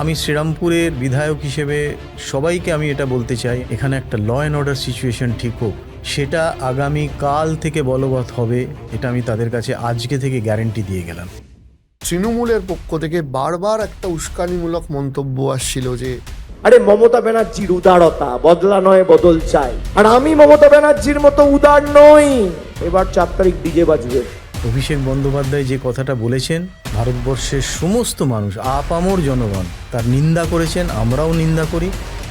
আমি শ্রীরামপুরের বিধায়ক হিসেবে সবাইকে আমি এটা বলতে চাই, এখানে একটা ল অ্যান্ড অর্ডার সিচুয়েশন ঠিক হোক, সেটা আগামী কাল থেকে বলবৎ হবে, এটা আমি তাদের কাছে আজকে থেকে গ্যারেন্টি দিয়ে গেলাম। তৃণমূলের পক্ষ থেকে বারবার একটা উস্কানিমূলক মন্তব্য আসছিল যে আরে মমতা ব্যানার্জির উদারতা, বদলা নয় বদল চাই, আর আমি মমতা ব্যানার্জির মতো উদার নই। এবার 4 তারিখ ডিজে বাজবে। অভিষেক বন্দ্যোপাধ্যায় যে কথাটা বলেছেন, ভারতবর্ষের সমস্ত মানুষ, আপামর জনগণ তার নিন্দা করেছেন, আমরাও নিন্দা করি।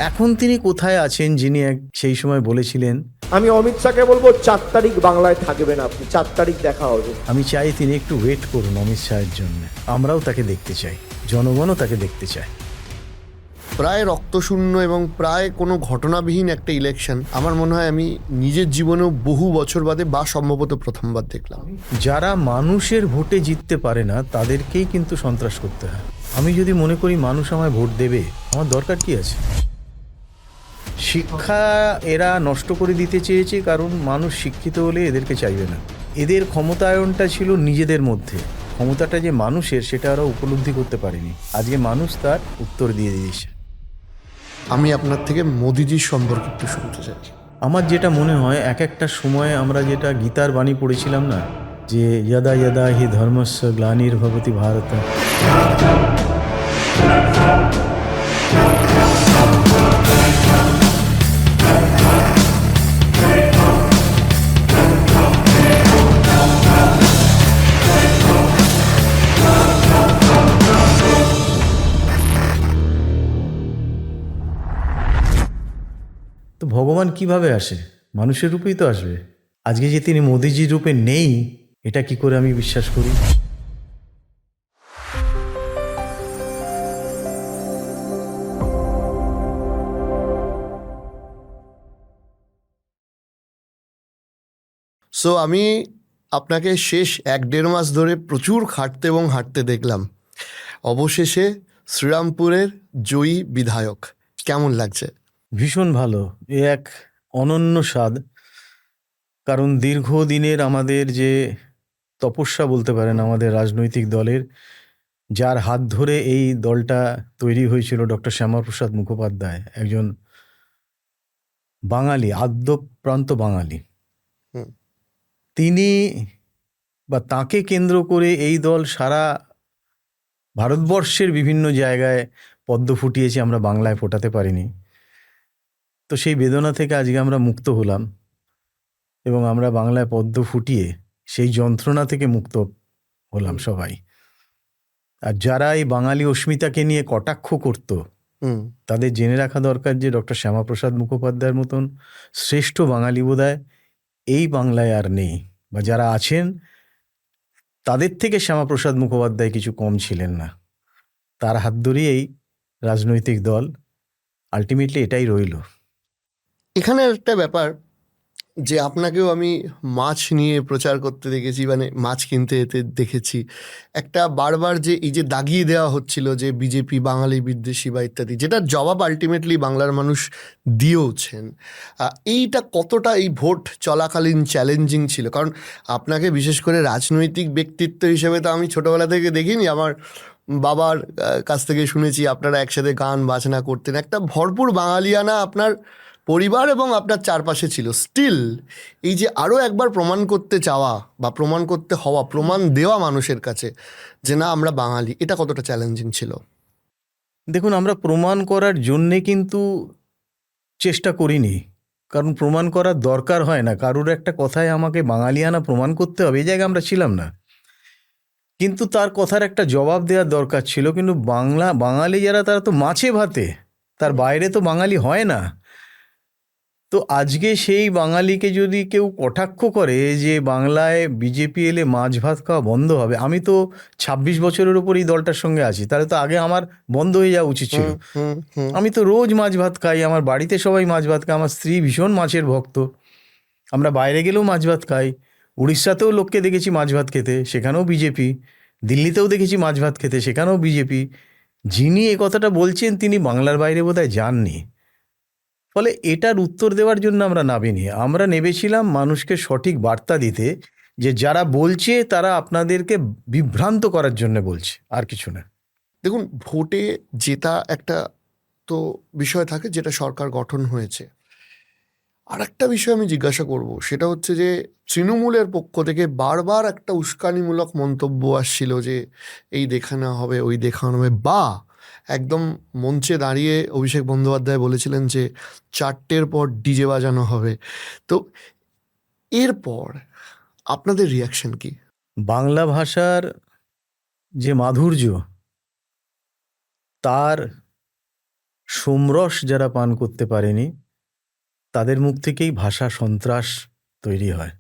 এখন তিনি কোথায় আছেন, যিনি সেই সময় বলেছিলেন, আমি অমিত শাহকে বলবো 4 তারিখ বাংলায় থাকবেন আপনি, 4 তারিখ দেখা হবে। আমি চাই তিনি একটু ওয়েট করুন অমিত শাহের জন্য। আমরাও তাকে দেখতে চাই, জনগণও তাকে দেখতে চায়। প্রায় রক্তশূন্য এবং প্রায় কোনো ঘটনাবিহীন একটা ইলেকশন আমার মনে হয় আমি নিজের জীবনেও বহু বছর বাদে বা সম্ভবত প্রথমবার দেখলাম। যারা মানুষের ভোটে জিততে পারে না তাদেরকেই কিন্তু সন্ত্রাস করতে হয়। আমি যদি মনে করি মানুষ আমায় ভোট দেবে, আমার দরকার কি আছে? শিক্ষা এরা নষ্ট করে দিতে চেয়েছে, কারণ মানুষ শিক্ষিত হলে এদেরকে চাইবে না। এদের ক্ষমতায়নটা ছিল নিজেদের মধ্যে, ক্ষমতাটা যে মানুষের সেটা ওরা উপলব্ধি করতে পারেনি। আজকে মানুষ তার উত্তর দিয়ে দিয়েছে। আমি আপনার থেকে মোদিজির সম্পর্কে একটু শুনতে চাই। আমার যেটা মনে হয়, এক একটা সময়ে আমরা যেটা গীতার বাণী পড়েছিলাম না, যে যদা যদা হি ধর্মস্য গ্লানির্ভবতি ভারত, তো ভগবান কিভাবে আসে? মানুষের রূপেই তো আসবে। আজকে যে তিনি মোদিজির রূপে নেই, এটা কি করে আমি বিশ্বাস করি? সো আমি আপনাকে শেষ 1-1.5 মাস ধরে প্রচুর খাটতে এবং হাঁটতে দেখলাম। অবশেষে শ্রীরামপুরের জয়ী বিধায়ক, কেমন লাগছে? ভীষণ ভালো, এ এক অনন্য স্বাদ। কারণ দীর্ঘদিনের আমাদের যে তপস্যা বলতে পারেন আমাদের রাজনৈতিক দলের, যার হাত ধরে এই দলটা তৈরি হয়েছিল, ডক্টর শ্যামাপ্রসাদ মুখোপাধ্যায়, একজন বাঙালি, আদ্যপ্রান্ত বাঙালি, হুম। তিনি বা তাকে কেন্দ্র করে এই দল সারা ভারতবর্ষের বিভিন্ন জায়গায় পদ্ম ফুটিয়েছে, আমরা বাংলায় ফোটাতে পারিনি। তো সেই বেদনা থেকে আজকে আমরা মুক্ত হলাম এবং আমরা বাংলায় পদ্ম ফুটিয়ে সেই যন্ত্রণা থেকে মুক্ত হলাম সবাই। আর যারা এই বাঙালি অস্মিতাকে নিয়ে কটাক্ষ করত, তাদের জেনে রাখা দরকার যে ডক্টর শ্যামাপ্রসাদ মুখোপাধ্যায়ের মতন শ্রেষ্ঠ বাঙালি বোধহয় এই বাংলায় আর নেই, বা যারা আছেন তাদের থেকে শ্যামাপ্রসাদ মুখোপাধ্যায় কিছু কম ছিলেন না। তার হাত ধরেই এই রাজনৈতিক দল, আলটিমেটলি এটাই রইল। এখানে একটা ব্যাপার, যে আপনাকেও আমি মাছ নিয়ে প্রচার করতে দেখেছি, মানে মাছ কিনতে যেতে দেখেছি। একটা বারবার যে এই যে দাগিয়ে দেওয়া হচ্ছিল যে বিজেপি বাঙালি বিদ্বেষী বা ইত্যাদি, যেটার জবাব আলটিমেটলি বাংলার মানুষ দিয়েওছেন। এইটা কতটা এই ভোট চলাকালীন চ্যালেঞ্জিং ছিল? কারণ আপনাকে বিশেষ করে রাজনৈতিক ব্যক্তিত্ব হিসেবে তো আমি ছোটোবেলা থেকে দেখিনি, আমার বাবার কাছ থেকে শুনেছি আপনারা একসাথে গান বাজনা করতেন, একটা ভরপুর বাঙালিয়ানা আপনার পরিবার এবং আপনার চারপাশে ছিল। স্টিল এই যে আরও একবার প্রমাণ করতে চাওয়া বা প্রমাণ করতে হওয়া, প্রমাণ দেওয়া মানুষের কাছে যে না আমরা বাঙালি, এটা কতটা চ্যালেঞ্জিং ছিল? দেখুন, আমরা প্রমাণ করার জন্যে কিন্তু চেষ্টা করিনি, কারণ প্রমাণ করার দরকার হয় না। কারুর একটা কথায় আমাকে বাঙালিয়ানা প্রমাণ করতে হবে, এই জায়গায় আমরা ছিলাম না। কিন্তু তার কথার একটা জবাব দেওয়ার দরকার ছিল। কিন্তু বাঙালি যারা, তারা তো মাছে ভাতে, তার বাইরে তো বাঙালি হয় না। তো আজকে সেই বাঙালিকে যদি কেউ কটাক্ষ করে যে বাংলায় বিজেপি এলে মাছ ভাত খাওয়া বন্ধ হবে, আমি তো 26 বছরের ওপর এই দলটার সঙ্গে আছি, তাহলে তো আগে আমার বন্ধ হয়ে যাওয়া উচিত ছিল। আমি তো রোজ মাছ ভাত খাই, আমার বাড়িতে সবাই মাছ ভাত খায়, আমার স্ত্রী ভীষণ মাছের ভক্ত, আমরা বাইরে গেলেও মাছ ভাত খাই। উড়িষ্যাতেও লোককে দেখেছি মাছ ভাত খেতে, সেখানেও বিজেপি। দিল্লিতেও দেখেছি মাছ ভাত খেতে, সেখানেও বিজেপি। যিনি এ কথাটা বলছেন তিনি বাংলার বাইরে বোধহয় যাননি। ফলে এটার উত্তর দেওয়ার জন্য আমরা নামিনি, আমরা নেমেছিলাম মানুষকে সঠিক বার্তা দিতে, যে যারা বলছে তারা আপনাদেরকে বিভ্রান্ত করার জন্য বলছে, আর কিছু না। দেখুন, ভোটে জেতা একটা তো বিষয় থাকে, যেটা সরকার গঠন হয়েছে। আর একটা বিষয় আমি জিজ্ঞাসা করব, সেটা হচ্ছে যে তৃণমূলের পক্ষ থেকে বারবার একটা উস্কানিমূলক মন্তব্য আসছিল যে এই দেখানো হবে, ওই দেখানো হবে, বা একদম মঞ্চে দাঁড়িয়ে অভিষেক বন্দ্যোপাধ্যায় বলেছিলেন যে 4টের পর ডিজে বাজানো হবে। তো এরপর আপনাদের রিয়াকশন কি? বাংলা ভাষার যে মাধুর্য, তার সোমরস যারা পান করতে পারেনি, তাদের মুখ থেকেই ভাষা সন্ত্রাস তৈরি হয়।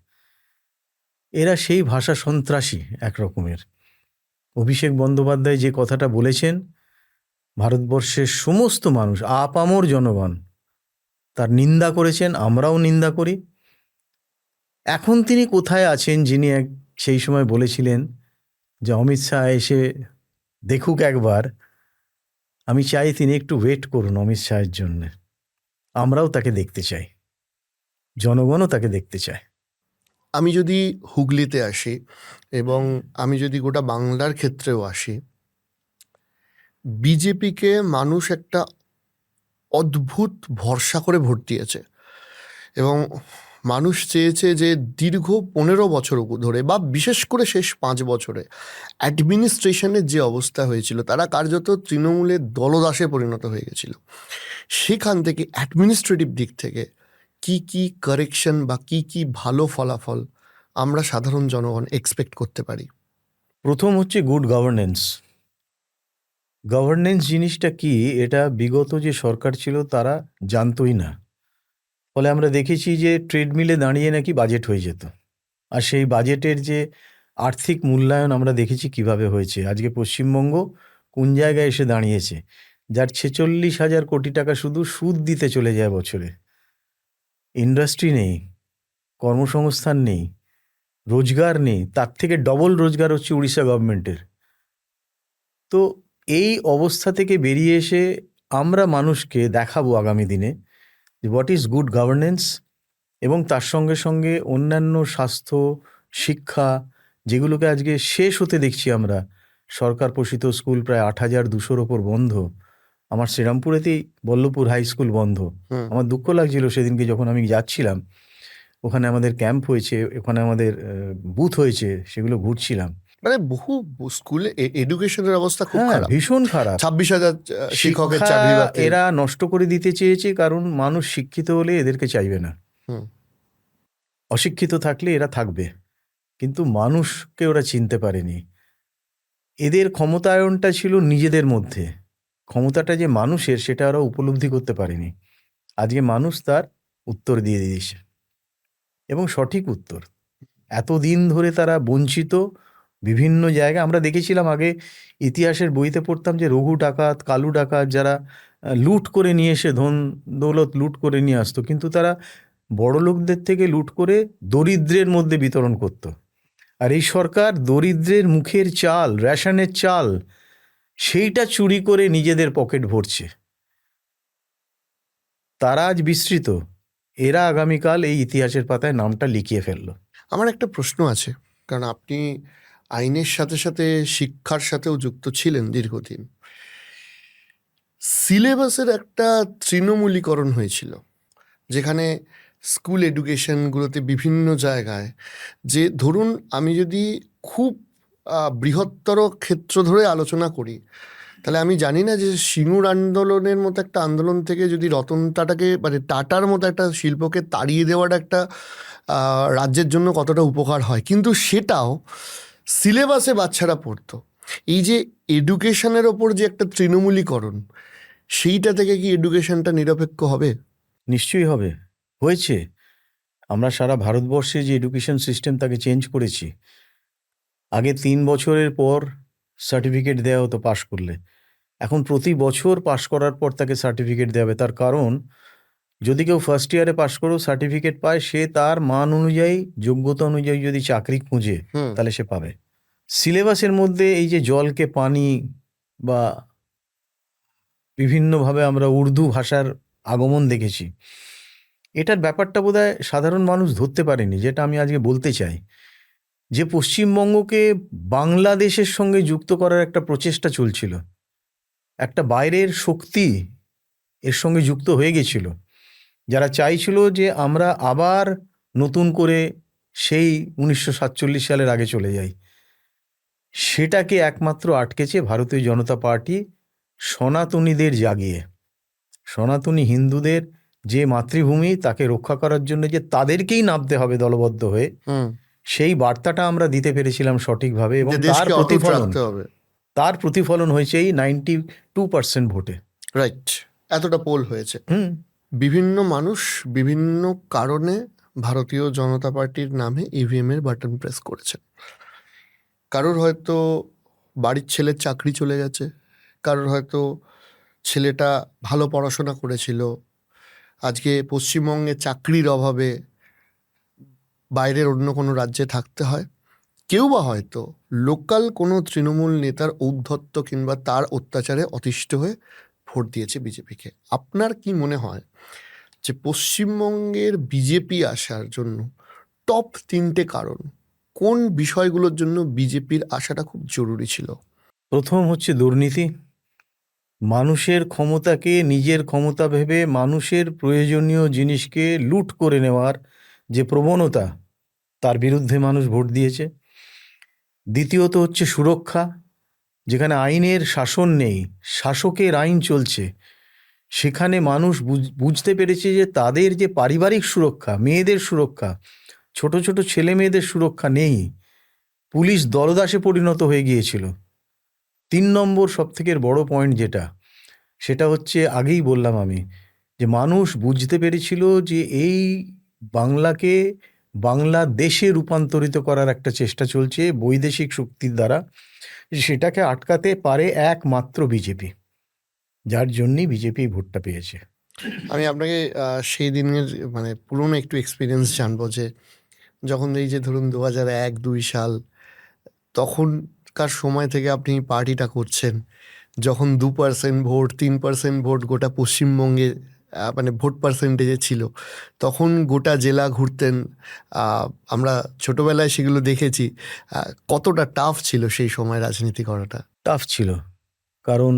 এরা সেই ভাষা সন্ত্রাসী এক রকমের। অভিষেক বন্দ্যোপাধ্যায় যে কথাটা বলেছেন, ভারতবর্ষের সমস্ত মানুষ, আপামর জনগণ তার নিন্দা করেছেন, আমরাও নিন্দা করি। এখন তিনি কোথায় আছেন, যিনি সেই সময় বলেছিলেন যে অমিত শাহ এসে দেখুক একবার? আমি চাই তিনি একটু ওয়েট করুন অমিত শাহের জন্য। আমরাও তাকে দেখতে চাই, জনগণও তাকে দেখতে চায়। আমি যদি হুগলিতে আসি এবং আমি যদি গোটা বাংলার ক্ষেত্রেও আসি, বিজেপিকে মানুষ একটা অদ্ভুত ভরসা করে ভোট দিয়েছে এবং মানুষ চেয়েছে যে দীর্ঘ 15 বছর ধরে, বা বিশেষ করে শেষ 5 বছরে অ্যাডমিনিস্ট্রেশনের যে অবস্থা হয়েছিল, তারা কার্যত তৃণমূলের দলদাসে পরিণত হয়ে গেছিল। সেখান থেকে অ্যাডমিনিস্ট্রেটিভ দিক থেকে কি কি কারেকশন বা কি কি ভালো ফলাফল আমরা সাধারণ জনগণ এক্সপেক্ট করতে পারি? প্রথম হচ্ছে গুড গভর্নেন্স। গভর্নেন্স জিনিসটা কি, এটা বিগত যে সরকার ছিল তারা জানতোই না। ফলে আমরা দেখেছি যে ট্রেডমিলে দাঁড়িয়ে নাকি বাজেট হয়ে যেত, আর সেই বাজেটের যে আর্থিক মূল্যায়ন আমরা দেখেছি কিভাবে হয়েছে। আজকে পশ্চিমবঙ্গ কোন জায়গায় এসে দাঁড়িয়েছে, যার 46,000 কোটি টাকা শুধু সুদ দিতে চলে যায় বছরে। ইন্ডাস্ট্রি নেই, কর্মসংস্থান নেই, রোজগার নেই। তার থেকে ডবল রোজগার হচ্ছে উড়িষ্যা গভর্নমেন্টের। তো এই অবস্থা থেকে বেরিয়ে এসে আমরা মানুষকে দেখাবো আগামী দিনে যে হোয়াট ইজ গুড গভর্নেন্স, এবং তার সঙ্গে সঙ্গে অন্যান্য স্বাস্থ্য, শিক্ষা, যেগুলোকে আজকে শেষ হতে দেখছি আমরা। সরকার পোষিত স্কুল প্রায় 8,200-র ওপর বন্ধ। আমার শ্রীরামপুরেতেই বল্লভপুর হাই স্কুল বন্ধ। আমার দুঃখ লাগছিল সেদিনকে যখন আমি যাচ্ছিলাম, ওখানে আমাদের ক্যাম্প হয়েছে, ওখানে আমাদের বুথ হয়েছে, সেগুলো ঘুরছিলাম। মানে বহু স্কুলে এডুকেশনের অবস্থা খুব হ্যাঁ, খারাপ। ভীষণ খারাপ। 26,000 শিক্ষকের শিক্ষা চাকরি বাতিল। এরা নষ্ট করে দিতে চেয়েছে, কারণ মানুষ শিক্ষিত হলে এদেরকে চাইবে না। অশিক্ষিত থাকলে এরা থাকবে, কিন্তু মানুষকে ওরা চিনতে পারেনি। এদের ক্ষমতায়নটা ছিল নিজেদের মধ্যে, ক্ষমতাটা যে মানুষের সেটা ওরা উপলব্ধি করতে পারেনি। আজকে মানুষ তার উত্তর দিয়ে দিয়েছে, এবং সঠিক উত্তর। এতদিন ধরে তারা বঞ্চিত বিভিন্ন জায়গায়। আমরা দেখেছিলাম আগে ইতিহাসের বইতে পড়তাম যে রঘু ডাকাত, কালু ডাকাত, যারা লুট করে নিয়ে এসে ধন দৌলত লুট করে নিয়ে আসতো, কিন্তু তারা বড় লোকদের থেকে লুট করে দরিদ্রের মধ্যে বিতরণ করত। আর এই সরকার দরিদ্রের মুখের চাল, রেশনের চাল, সেইটা চুরি করে নিজেদের পকেট ভরছে। তারা আজ বিস্মৃত, এরা আগামীকাল এই ইতিহাসের পাতায় নামটা লিখিয়ে ফেললো। আমার একটা প্রশ্ন আছে, কারণ আপনি আইনের সাথে সাথে শিক্ষার সাথেও যুক্ত ছিলেন দীর্ঘদিন। সিলেবাসের একটা তৃণমূলীকরণ হয়েছিল, যেখানে স্কুল এডুকেশনগুলোতে বিভিন্ন জায়গায়, যে ধরুন আমি যদি খুব বৃহত্তর ক্ষেত্র ধরে আলোচনা করি, তাহলে আমি জানি না যে সিঙ্গুর আন্দোলনের মতো একটা আন্দোলন থেকে যদি রতন টাটাকে, মানে টাটার মতো একটা শিল্পকে তাড়িয়ে দেওয়াটা একটা রাজ্যের জন্য কতটা উপকার হয়, কিন্তু সেটাও সিলেবাসে বাচ্চারা পড়তো। এই যে এডুকেশনের ওপর যে একটা তৃণমূলীকরণ, সেইটা থেকে কি এডুকেশনটা নিরপেক্ষ হবে? নিশ্চয়ই হবে, হয়েছে। আমরা সারা ভারতবর্ষে যে এডুকেশন সিস্টেম তাকে চেঞ্জ করেছি। আগে 3 বছরের পর সার্টিফিকেট দেওয়া হতো পাশ করলে, এখন প্রতি বছর পাশ করার পর তাকে সার্টিফিকেট দেওয়া হবে। তার কারণ, যদি কেউ ফার্স্ট ইয়ারে পাশ করেও সার্টিফিকেট পায়, সে তার মান অনুযায়ী, যোগ্যতা অনুযায়ী যদি চাকরি খুঁজে, তাহলে সে পাবে। সিলেবাসের মধ্যে এই যে জলকে পানি, বা বিভিন্নভাবে আমরা উর্দু ভাষার আগমন দেখেছি, এটার ব্যাপারটা বোধহয় সাধারণ মানুষ ধরতে পারেনি। যেটা আমি আজকে বলতে চাই, যে পশ্চিমবঙ্গকে বাংলাদেশের সঙ্গে যুক্ত করার একটা প্রচেষ্টা চলছিল, একটা বাইরের শক্তি এর সঙ্গে যুক্ত হয়ে গেছিল, যারা চাইছিল যে আমরা আবার নতুন করে সেই 1947 সালের আগে চলে যাই। সেটাকে একমাত্র আটকেছে ভারতীয় জনতা পার্টি সনাতনীদের জাগিয়ে। সনাতনী হিন্দুদের যে মাতৃভূমি, তাকে রক্ষা করার জন্য যে তাদেরকেই নামতে হবে দলবদ্ধ হয়ে, সেই বার্তাটা আমরা দিতে পেরেছিলাম সঠিকভাবে, এবং যে তার দেশকে অটুট প্রতিফলন রাখতে হবে। হয়েছে এই 92% ভোটে। রাইট, এতটা পোল হয়েছে। হুম। বিভিন্ন মানুষ বিভিন্ন কারণে ভারতীয় জনতা পার্টির নামে ইভিএম এর বাটন প্রেস করেছেন। কারোর হয়তো বাড়ির ছেলের চাকরি চলে গেছে, কারোর হয়তো ছেলেটা ভালো পড়াশোনা করেছিল, আজকে পশ্চিমবঙ্গে চাকরির অভাবে বাইরের অন্য কোনো রাজ্যে থাকতে হয়। কেউ বা হয়তো লোকাল কোনো তৃণমূল নেতার ঔদ্ধত্য কিংবা তার অত্যাচারে অতিষ্ঠ হয়ে ভোট দিয়েছে বিজেপিকে। আপনার কি মনে হয় যে পশ্চিমবঙ্গের বিজেপি আসার জন্য টপ 3টে কারণ, কোন বিষয়গুলোর জন্য বিজেপির আসাটা খুব জরুরি ছিল? প্রথম হচ্ছে দুর্নীতি। মানুষের ক্ষমতাকে নিজের ক্ষমতা ভেবে মানুষের প্রয়োজনীয় জিনিসকে লুট করে নেওয়ার যে প্রবণতা, তার বিরুদ্ধে মানুষ ভোট দিয়েছে। দ্বিতীয়ত হচ্ছে সুরক্ষা। যেখানে আইনের শাসন নেই, শাসকের আইন চলছে, সেখানে মানুষ বুঝতে পেরেছে যে তাদের যে পারিবারিক সুরক্ষা, মেয়েদের সুরক্ষা, ছোট ছোট ছেলে মেয়েদের সুরক্ষা নেই। পুলিশ দলদাসে পরিণত হয়ে গিয়েছিল। 3 নম্বর সবথেকে বড় পয়েন্ট যেটা, সেটা হচ্ছে আগেই বললাম আমি, যে মানুষ বুঝতে পেরেছিল যে এই বাংলাকে বাংলাদেশে রূপান্তরিত করার একটা চেষ্টা চলছে বৈদেশিক শক্তির দ্বারা। সেটাকে আটকাতে পারে একমাত্র বিজেপি, যার জন্যই বিজেপি ভোটটা পেয়েছে। আমি আপনাকে সেই দিনের মানে পুরনো একটু এক্সপিরিয়েন্স জানবো, যে যখন এই যে ধরুন 2001-2 সাল, তখনকার সময় থেকে আপনি পার্টিটা করছেন, যখন 2% ভোট 3% ভোট গোটা পশ্চিমবঙ্গে মানে ভোট পার্সেন্টেজে ছিল, তখন গোটা জেলা ঘুরতেন। আমরা ছোটবেলায় সেগুলো দেখেছি। কতটা টাফ ছিল সেই সময় রাজনীতি করাটা? টাফ ছিল, কারণ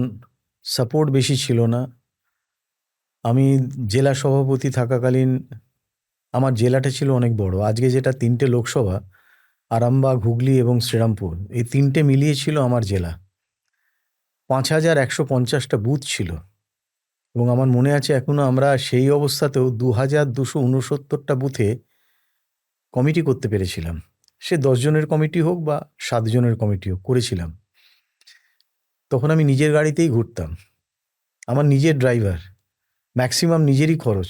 সাপোর্ট বেশি ছিল না। আমি জেলা সভাপতি থাকাকালীন আমার জেলাটা ছিল অনেক বড়। আজকে যেটা 3টে লোকসভা, আরামবাগ, হুগলি এবং শ্রীরামপুর, এই 3টে মিলিয়ে ছিল আমার জেলা। 5150টা বুথ ছিল, এবং আমার মনে আছে এখনো আমরা সেই অবস্থাতেও 2269টা বুথে কমিটি করতে পেরেছিলাম। সে 10 জনের কমিটি হোক বা 7 জনের কমিটি হোক, করেছিলাম। তখন আমি নিজের গাড়িতেই ঘুরতাম, আমার নিজের ড্রাইভার, ম্যাক্সিমাম নিজেরই খরচ,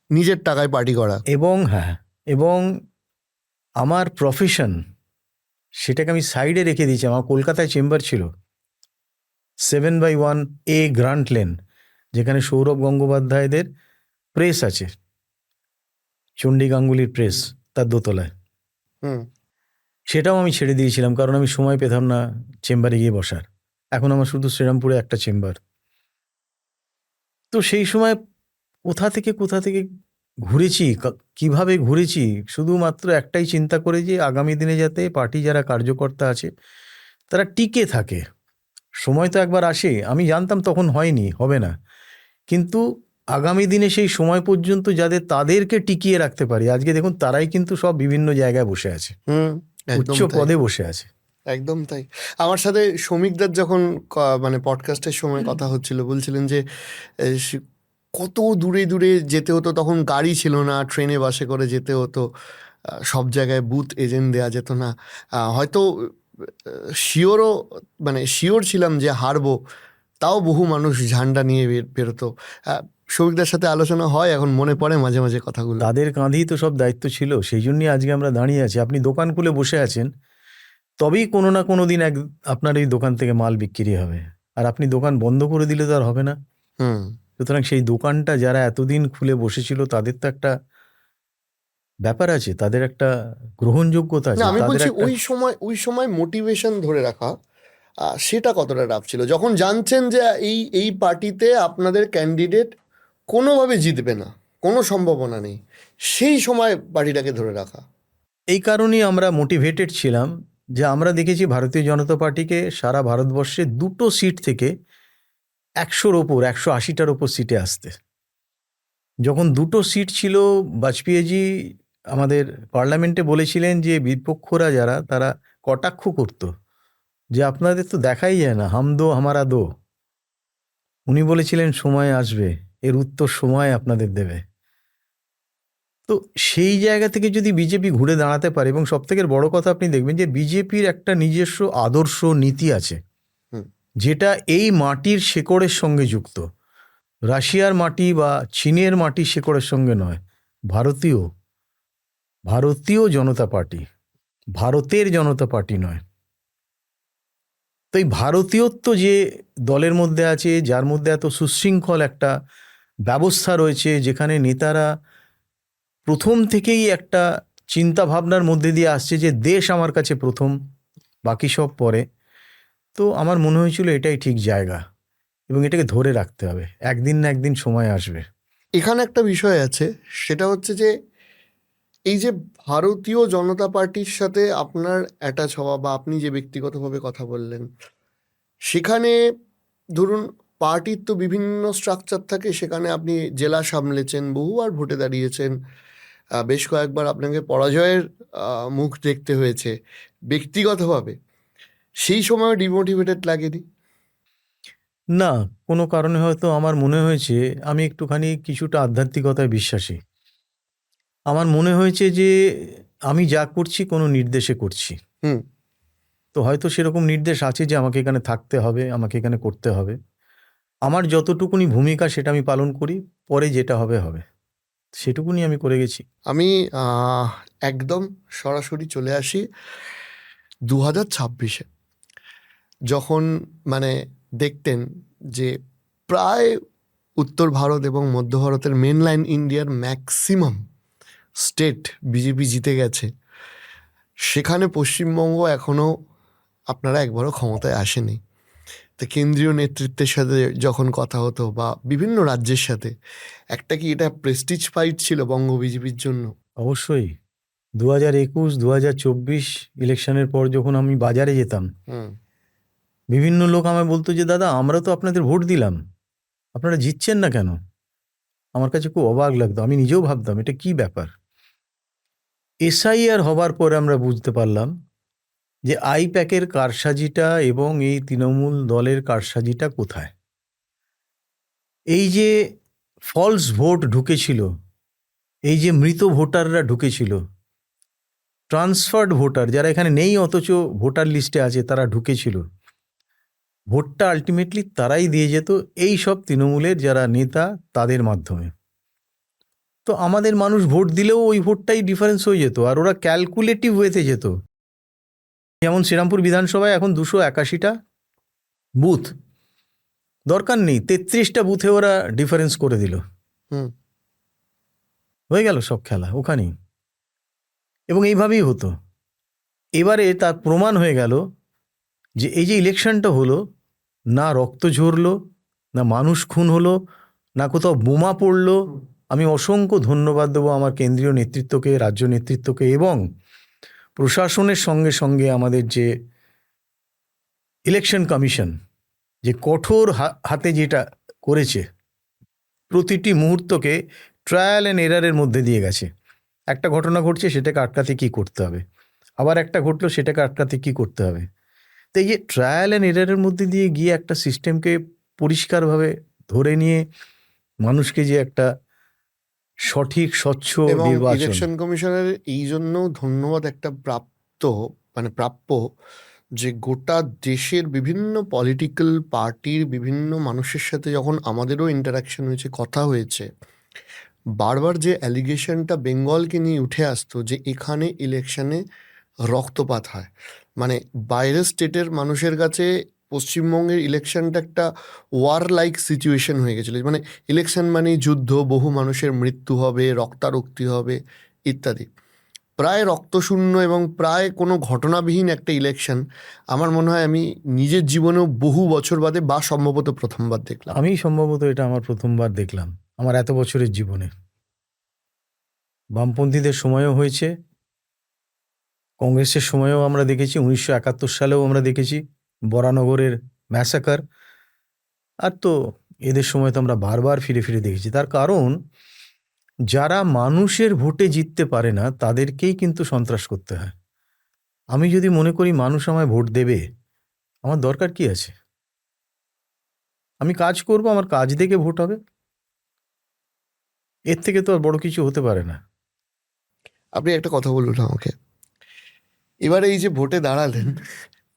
নিজের টাকায় পার্টি করা। এবং আমার প্রফেশন, সেটাকে আমি সাইডে রেখে দিয়েছি। আমার কলকাতায় চেম্বার ছিল 7/1A গ্রান্ট লেন, যেখানে সৌরভ গঙ্গোপাধ্যায়দের প্রেস আছে, চণ্ডী গাঙ্গুলির প্রেস, তার দোতলায়। সেটাও আমি ছেড়ে দিয়েছিলাম, কারণ আমি সময় পেতাম না চেম্বারে গিয়ে বসার। এখন আমার শুধু শ্রীরামপুরে একটা চেম্বার। তো সেই সময় কোথা থেকে ঘুরেছি, কিভাবে ঘুরেছি, শুধুমাত্র একটাই চিন্তা করে যে আগামী দিনে যাতে পার্টি যারা কার্যকর্তা আছে তারা টিকে থাকে। সময় তো একবার আসে, আমি জানতাম তখন হয়নি, হবে না, কিন্তু আগামী দিনে সেই সময় পর্যন্ত যাদের তাদেরকে টিকিয়ে রাখতে পারি। আজকে দেখুন তারাই কিন্তু সব বিভিন্ন জায়গায় বসে আছে, উচ্চ পদে বসে আছে। একদম তাই। আমার সাথে শ্রমিকদার যখন মানে পডকাস্টের সময় কথা হচ্ছিল, বলছিলেন যে কত দূরে দূরে যেতে হতো, তখন গাড়ি ছিল না, ট্রেনে বাসে করে যেতে হতো, সব জায়গায় বুথ এজেন্ট দেওয়া যেত না। হয়তো শিওর ছিলাম যে হারবো, তাও বহু মানুষ ঝান্ডা নিয়ে বেরোতো। শ্রমিকদের সাথে আলোচনা হয়, এখন মনে পড়ে মাঝে মাঝে কথাগুলো। তাদের কাঁধেই তো সব দায়িত্ব ছিল, সেই জন্যই আজকে আমরা দাঁড়িয়ে আছি। আপনি দোকান খুলে বসে আছেন, তবেই কোনো না কোনো দিন আপনার এই দোকান থেকে মাল বিক্রি হবে, আর আপনি দোকান বন্ধ করে দিলে তো আর হবে না। সুতরাং সেই দোকানটা যারা এতদিন খুলে বসেছিল, তাদের তো একটা ব্যাপার আছে, তাদের একটা গ্রহণযোগ্যতা আছে। আমি বলছি ওই সময় মোটিভেশন ধরে রাখা, সেটা কতটা টাফ ছিল, যখন জানছেন যে এই পার্টিতে আপনাদের ক্যান্ডিডেট কোনোভাবে জিতবে না, কোনো সম্ভাবনা নেই, সেই সময় পার্টিটাকে ধরে রাখা? এই কারণেই আমরা মোটিভেটেড ছিলাম যে আমরা দেখেছি ভারতীয় জনতা পার্টিকে সারা ভারতবর্ষে 2টো সিট থেকে 100-র ওপর 180টার ওপর সিটে আসতে। যখন 2টো সিট ছিল, বাজপেয়ীজি আমাদের পার্লামেন্টে বলেছিলেন যে বিপক্ষরা যারা তারা কটাক্ষ করত যে আপনাদের তো দেখাই যায় না, হাম দো হামারা দো। উনি বলেছিলেন সময় আসবে, এর উত্তর সময় আপনাদের দেবে। তো সেই জায়গা থেকে যদি বিজেপি ঘুরে দাঁড়াতে পারে, এবং সবথেকে বড় কথা আপনি দেখবেন যে বিজেপির একটা নিজস্ব আদর্শ নীতি আছে হুম। যেটা এই মাটির শেকড়ের সঙ্গে যুক্ত। রাশিয়ার মাটি বা চীনের মাটির শেকড়ের সঙ্গে নয়, ভারতীয় জনতা পার্টি, ভারতের জনতা পার্টি নয়। তো এই ভারতীয়ত্ব যে দলের মধ্যে আছে, যার মধ্যে এত সুশৃঙ্খল একটা ব্যবস্থা রয়েছে, যেখানে নেতারা প্রথম থেকেই একটা চিন্তা ভাবনার মধ্যে দিয়ে আসছে যে দেশ আমার কাছে প্রথম, বাকি সব পরে। তো আমার মনে হয়েছিল এটাই ঠিক জায়গা এবং এটাকে ধরে রাখতে হবে, একদিন না একদিন সময় আসবে। এখানে একটা বিষয় আছে, সেটা হচ্ছে যে এই যে ভারতীয় জনতা পার্টির সাথে আপনার অ্যাটাচ হওয়া বা আপনি যে ব্যক্তিগতভাবে কথা বললেন, সেখানে ধরুন পার্টির তো বিভিন্ন স্ট্রাকচার থাকে, সেখানে আপনি জেলা সামলেছেন, বহুবার ভোটে দাঁড়িয়েছেন, বেশ কয়েকবার আপনাকে পরাজয়ের মুখ দেখতে হয়েছে ব্যক্তিগতভাবে। সেই সময় ডিমোটিভেটেড লাগেনি? না, কোনো কারণে হয়তো আমার মনে হয়েছে, আমি একটুখানি কিছুটা আধ্যাত্মিকতায় বিশ্বাসী। আমার মনে হয়েছে যে আমি যা করছি কোনো নির্দেশে করছি। হুম। তো হয়তো সেরকম নির্দেশ আছে যে আমাকে এখানে থাকতে হবে, আমাকে এখানে করতে হবে। আমার যতটুকুনি ভূমিকা সেটা আমি পালন করি, পরে যেটা হবে হবে, সেটুকুনি আমি করে গেছি। আমি একদম সরাসরি চলে আসি 2026-এ, যখন মানে দেখতেন যে প্রায় উত্তর ভারত এবং মধ্য ভারতের মেনলাইন ইন্ডিয়ার ম্যাক্সিমাম স্টেট বিজেপি জিতে গেছে, সেখানে পশ্চিমবঙ্গ এখনও আপনারা একবারও ক্ষমতায় আসেনি। তো কেন্দ্রীয় নেতৃত্বের সাথে যখন কথা হতো বা বিভিন্ন রাজ্যের সাথে, একটা কি এটা প্রেস্টিজ ফাইট ছিল বঙ্গ বিজেপির জন্য? অবশ্যই 2021, 2024 ইলেকশনের পর যখন আমি বাজারে যেতাম, হুম। বিভিন্ন লোক আমায় বলতো যে দাদা আমরা তো আপনাদের ভোট দিলাম, আপনারা জিতছেন না কেন? আমার কাছে খুব অবাক লাগতো, আমি নিজেও ভাবতাম এটা কি ব্যাপার। এসআইআর হবার পরে আমরা বুঝতে পারলাম যে আইপ্যাকের কারসাজিটা এবং এই তৃণমূল দলের কারসাজিটা কোথায়। এই যে ফলস ভোট ঢুকেছিল, এই যে মৃত ভোটাররা ঢুকেছিল, ট্রান্সফার্ড ভোটার যারা এখানে নেই অথচ ভোটার লিস্টে আছে তারা ঢুকেছিল, ভোটটা আলটিমেটলি তারাই দিয়ে যেত এই সব তৃণমূলের যারা নেতা, তাদের মাধ্যমে। তো আমাদের মানুষ ভোট দিলেও ওই ভোটটাই ডিফারেন্স হয়ে যেত, আর ওরা ক্যালকুলেটিভ ওয়েতে যেত। যেমন শ্রীরামপুর বিধানসভায় এখন 281টা বুথ, দরকার নেই 33টা বুথে ওরা ডিফারেন্স করে দিল, হুম। হয়ে গেল সব খেলা ওখানেই। এবং এইভাবেই হতো। এবারে তার প্রমাণ হয়ে গেল যে এই যে ইলেকশনটা হলো, না রক্ত ঝরলো, না মানুষ খুন হলো, না কোথাও বোমা পড়লো। আমি অসংখ্য ধন্যবাদ দেবো আমার কেন্দ্রীয় নেতৃত্বকে, রাজ্য নেতৃত্বকে এবং প্রশাসনের সঙ্গে সঙ্গে আমাদের যে ইলেকশন কমিশন যে কঠোর হাতে যেটা করেছে, প্রতিটি মুহূর্তকে ট্রায়াল অ্যান্ড এরারের মধ্যে দিয়ে গেছে। একটা ঘটনা ঘটছে, সেটাকে আটকাতে কী করতে হবে, আবার একটা ঘটলো, সেটাকে আটকাতে কী করতে হবে। তো এই যে ট্রায়াল অ্যান্ড এরারের মধ্যে দিয়ে গিয়ে একটা সিস্টেমকে পরিষ্কারভাবে ধরে নিয়ে মানুষকে যে একটা সঠিক স্বচ্ছ এবং নির্বাচন। ইলেকশন কমিশনের এই জন্য ধন্যবাদ একটা প্রাপ্য, যে গোটা দেশের বিভিন্ন পলিটিক্যাল পার্টির বিভিন্ন মানুষের সাথে যখন আমাদেরও ইন্টারাকশন হয়েছে, কথা হয়েছে, বারবার যে অ্যালিগেশনটা বেঙ্গলকে নিয়ে উঠে আসতো যে এখানে ইলেকশনে রক্তপাত হয়, মানে বাইরের স্টেটের মানুষের কাছে পশ্চিমবঙ্গের ইলেকশনটা একটা ওয়ার লাইক সিচুয়েশন হয়ে গেছিলো। মানে ইলেকশন মানেই যুদ্ধ, বহু মানুষের মৃত্যু হবে, রক্তারক্তি হবে ইত্যাদি। প্রায় রক্তশূন্য এবং প্রায় কোনো ঘটনাবিহীন একটা ইলেকশন আমার মনে হয় আমি নিজের জীবনেও বহু বছর বাদে বা সম্ভবত প্রথমবার দেখলাম। আমি সম্ভবত এটা আমার প্রথমবার দেখলাম আমার এত বছরের জীবনে। বামপন্থীদের সময়ও হয়েছে, কংগ্রেসের সময়েও আমরা দেখেছি, 1971 সালেও আমরা দেখেছি বরানগরের ম্যাসাকার। আর তো এদের সময় তো আমরা বারবার ফিরে ফিরে দেখেছি। তার কারণ যারা মানুষের ভোটে জিততে পারে না তাদেরকেই কিন্তু সন্ত্রাস করতে হয়। আমি যদি মনে করি মানুষ আমায় ভোট দেবে, আমার দরকার কি আছে? আমি কাজ করব, আমার কাজ দেখে ভোট হবে। এর থেকে তো আর বড় কিছু হতে পারে না। আপনি একটা কথা বলুন আমাকে, এবারে এই যে ভোটে দাঁড়ালেন,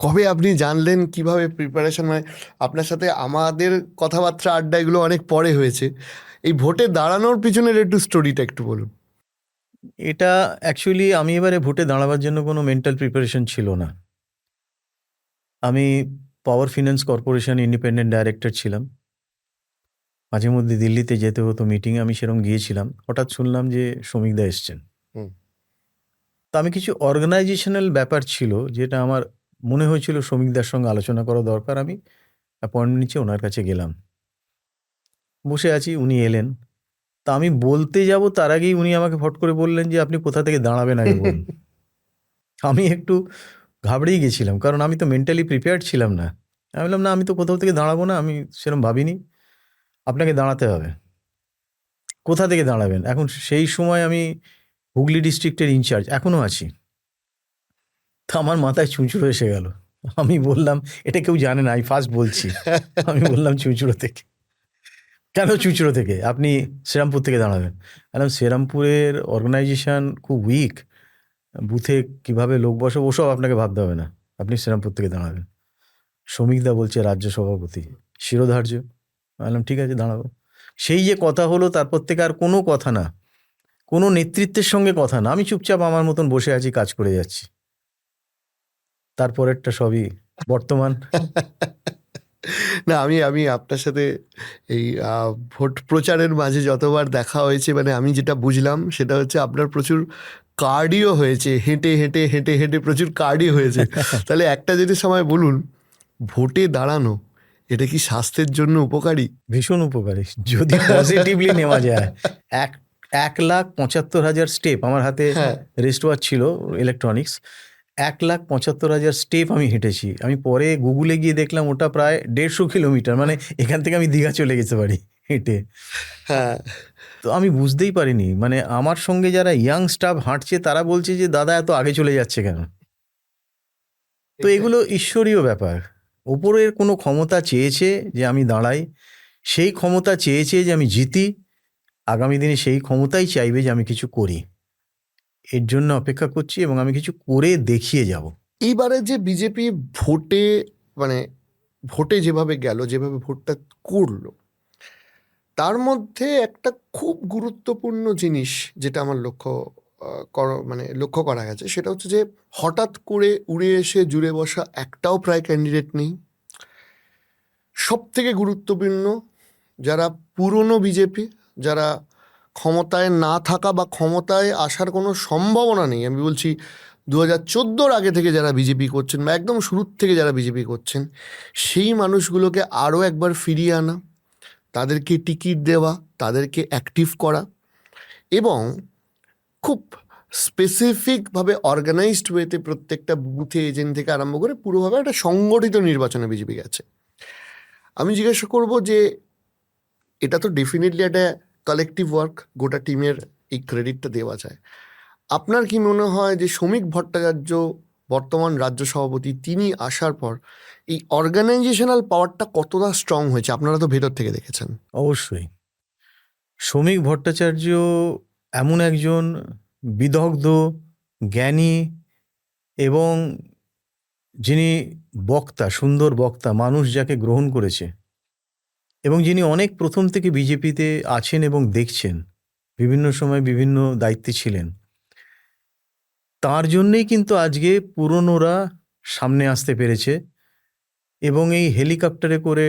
কবে আপনি জানলেন, কিভাবে প্রিপারেশন, মানে আপনার সাথে আমাদের কথাবার্তা আড্ডা এগুলো অনেক পরে হয়েছে, এই ভোটে দাঁড়ানোর পিছনের একটু স্টোরিটা একটু বলুন। এটা অ্যাকচুয়ালি আমি এবারে ভোটে দাঁড়াবার জন্য কোনো মেন্টাল প্রিপারেশন ছিল না। আমি পাওয়ার ফিন্যান্স কর্পোরেশন ইন্ডিপেন্ডেন্ট ডাইরেক্টর ছিলাম। মাঝে মধ্যে দিল্লিতে যেতে হতো মিটিংয়ে, আমি সেরকম গিয়েছিলাম। হঠাৎ শুনলাম যে শ্রমিকদা এসছেন। হুম। তো আমি কিছু অর্গানাইজেশনাল ব্যাপার ছিল যেটা আমার মনে হয়েছিল শ্রমিকদার সঙ্গে আলোচনা করা দরকার। আমি অ্যাপয়েন্টমেন্ট নিচে ওনার কাছে গেলাম, বসে আছি, উনি এলেন। তা আমি বলতে যাব তার আগেই উনি আমাকে ফট করে বললেন যে আপনি কোথা থেকে দাঁড়াবেন আগে বলুন। আমি একটু ঘাবড়েই গেছিলাম, কারণ আমি তো মেন্টালি প্রিপেয়ার্ড ছিলাম না। আমি বললাম, না আমি তো কোথাও থেকে দাঁড়াবো না, আমি সেরকম ভাবিনি, আপনাকে দাঁড়াতে হবে। কোথা থেকে দাঁড়াবেন? এখন সেই সময় আমি হুগলি ডিস্ট্রিক্টের ইনচার্জ, এখনও আছি। তা আমার মাথায় চুঁচুড়ো এসে গেল। আমি বললাম, এটা কেউ জানে না, আমি ফার্স্ট বলছি। আমি বললাম চুঁচুড়ো থেকে। কেন চুঁচুড়ো থেকে? আপনি শ্রীরামপুর থেকে দাঁড়াবেন। বললাম শ্রীরামপুরের অর্গানাইজেশন খুব উইক, বুথে কিভাবে লোক বসে ওসব আপনাকে ভাবতে হবে না, আপনি শ্রীরামপুর থেকে দাঁড়াবেন। শ্রমিকদা বলছে রাজ্য সভাপতি শিরোধার্য। বললাম ঠিক আছে, দাঁড়াবো। সেই যে কথা হলো, তারপর থেকে আর কোনো কথা না, কোনো নেতৃত্বের সঙ্গে কথা না, আমি চুপচাপ আমার মতন বসে আছি, কাজ করে যাচ্ছি। তারপরেরটা সবই বর্তমান। না, আমি আমি আপনার সাথে এই ভোট প্রচারের মাঝে যতবার দেখা হয়েছে, মানে আমি যেটা বুঝলাম সেটা হচ্ছে আপনার প্রচুর কার্ডিও হয়েছে, হেঁটে হেঁটে হেঁটে হেঁটে প্রচুর কার্ডিও হয়েছে। তাহলে একটা যদি সময় বলুন, ভোটে দাঁড়ানো এটা কি স্বাস্থ্যের জন্য উপকারী? ভীষণ উপকারী যদি পজিটিভলি নেওয়া যায়। 1,75,000 স্টেপ আমার হাতে হ্যাঁ। রেস্ট ওয়াচ ছিল ইলেকট্রনিক্স। 1,75,000 স্টেপ আমি হেঁটেছি। আমি পরে গুগলে গিয়ে দেখলাম ওটা প্রায় 150 কিলোমিটার, মানে এখান থেকে আমি দীঘা চলে যেতে পারি হেঁটে। হ্যাঁ। তো আমি বুঝতেই পারিনি, মানে আমার সঙ্গে যারা ইয়াং স্টাফ হাঁটছে তারা বলছে যে দাদা এত আগে চলে যাচ্ছে কেন? তো এগুলো ঈশ্বরীয় ব্যাপার। ওপরের কোনো ক্ষমতা চেয়েছে যে আমি দাঁড়াই, সেই ক্ষমতা চেয়েছে যে আমি জিতি, আগামী দিনে সেই ক্ষমতাই চাইবে যে আমি কিছু করি। এর জন্য অপেক্ষা করছি এবং আমি কিছু করে দেখিয়ে যাব। এইবারে যে বিজেপি ভোটে, মানে ভোটে যেভাবে গেল, যেভাবে ভোটটা করলো, তার মধ্যে একটা খুব গুরুত্বপূর্ণ জিনিস যেটা আমার লক্ষ্য করা গেছে, সেটা হচ্ছে যে হঠাৎ করে উড়ে এসে জুড়ে বসা একটাও প্রায় ক্যান্ডিডেট নেই। সব থেকে গুরুত্বপূর্ণ, যারা পুরনো বিজেপি, যারা ক্ষমতায় না থাকা বা ক্ষমতায় আসার কোনো সম্ভাবনা নেই, আমি বলছি 2014 আগে থেকে যারা বিজেপি করছেন বা একদম শুরুর থেকে যারা বিজেপি করছেন, সেই মানুষগুলোকে আরও একবার ফিরিয়ে আনা, তাদেরকে টিকিট দেওয়া, তাদেরকে অ্যাক্টিভ করা এবং খুব স্পেসিফিকভাবে অর্গানাইজড ওয়েতে প্রত্যেকটা বুথে এজেন্ট থেকে আরম্ভ করে পুরোভাবে একটা সংগঠিত নির্বাচনে বিজেপি গেছে। আমি জিজ্ঞাসা করব যে এটা তো ডেফিনেটলি একটা কালেকটিভ ওয়ার্ক, গোটা টিমের এই ক্রেডিটটা দেওয়া যায়। আপনার কি মনে হয় যে শ্রমিক ভট্টাচার্য বর্তমান রাজ্য সভাপতি, তিনি আসার পর এই অর্গানাইজেশনাল পাওয়ারটা কতটা স্ট্রং হয়েছে? আপনারা তো ভেতর থেকে দেখেছেন। অবশ্যই শ্রমিক ভট্টাচার্য এমন একজন বিদগ্ধ, জ্ঞানী এবং যিনি বক্তা, সুন্দর বক্তা, মানুষ যাকে গ্রহণ করেছে এবং যিনি অনেক প্রথম থেকে বিজেপিতে আছেন এবং দেখছেন, বিভিন্ন সময় বিভিন্ন দায়িত্বে ছিলেন। তার জন্যেই কিন্তু আজকে পুরনোরা সামনে আসতে পেরেছে এবং এই হেলিকপ্টারে করে